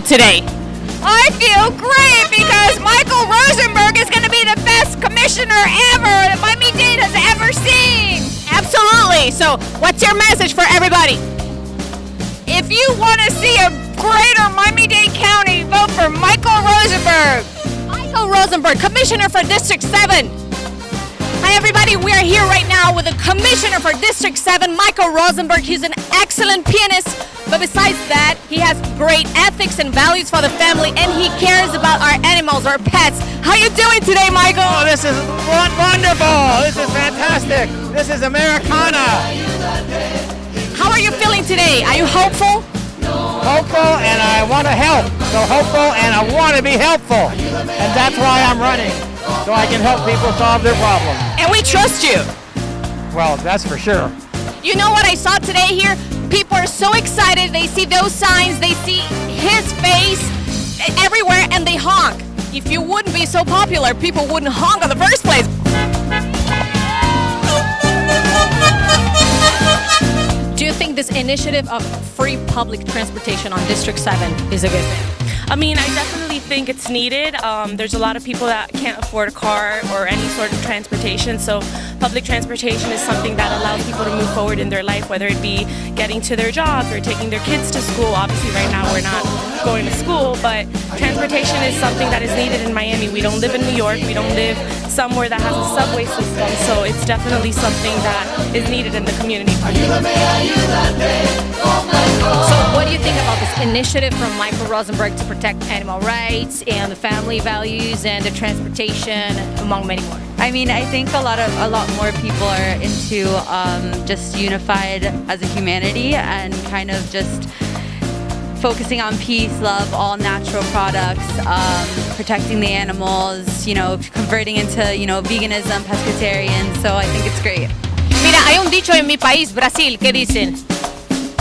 feel today? I feel great because Michael Rosenberg is going to be the best commissioner ever that Miami-Dade has ever seen. Absolutely. So what's your message for everybody? If you want to see a greater Miami-Dade County, vote for Michael Rosenberg. Michael Rosenberg, Commissioner for District 7. Hi everybody, we are here right now with the Commissioner for District 7, Michael Rosenberg. He's an excellent pianist, but besides that, he has great ethics and values for the family, and he cares about our animals, our pets. How you doing today, Michael? Oh, this is wonderful. This is fantastic. This is Americana. How are you feeling today? Are you hopeful? Hopeful, and I want to help. So hopeful, and I want to be helpful. And that's why I'm running, so I can help people solve their problems. And we trust you. Well, that's for sure. You know what I saw today here? People are so excited. They see those signs. They see his face everywhere, and they honk. If you wouldn't be so popular, people wouldn't honk in the first place. Do you think this initiative of free public transportation on District 7 is a good thing? I mean, I definitely think it's needed. There's a lot of people that can't afford a car or any sort of transportation, so public transportation is something that allows people to move forward in their life, whether it be getting to their jobs or taking their kids to school. Obviously, right now we're not going to school, but transportation is something that is needed in Miami. We don't live in New York. We don't live somewhere that has a subway system, so it's definitely something that is needed in the community. So what do you think about this initiative from Michael Rosenberg to protect animal rights and the family values and the transportation, among many more? I mean, I think a lot more people are into just unified as a humanity and kind of just focusing on peace, love, all natural products, protecting the animals, you know, converting into, you know, veganism, pescatarian. So I think it's great. Mira, hay un dicho en mi país, Brasil, que dicen,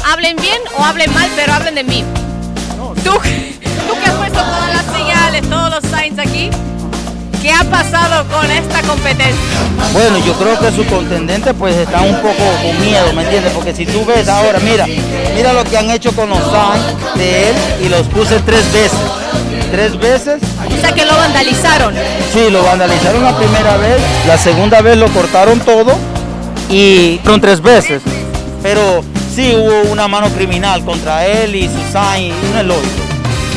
hablen bien o hablen mal, pero hablen de mí. Tú que has puesto todas las señales, todos los signs aquí, ¿qué ha pasado con esta competencia? Bueno, yo creo que sus contendentes pues están un poco con miedo, ¿me entiendes? Porque si tú ves ahora, mira lo que han hecho con los signs de él y los puse 3 veces. 3 veces. O sea que lo vandalizaron. Sí, lo vandalizaron la primera vez, la segunda vez lo cortaron todo y fueron 3 veces. Pero sí hubo una mano criminal contra él y su sign, y no es lógico.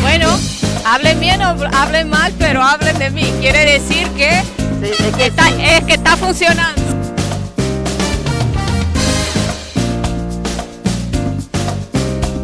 Bueno, hablen bien o hablen mal, pero hablen de mí. Quiere decir que, Sí, es que está funcionando.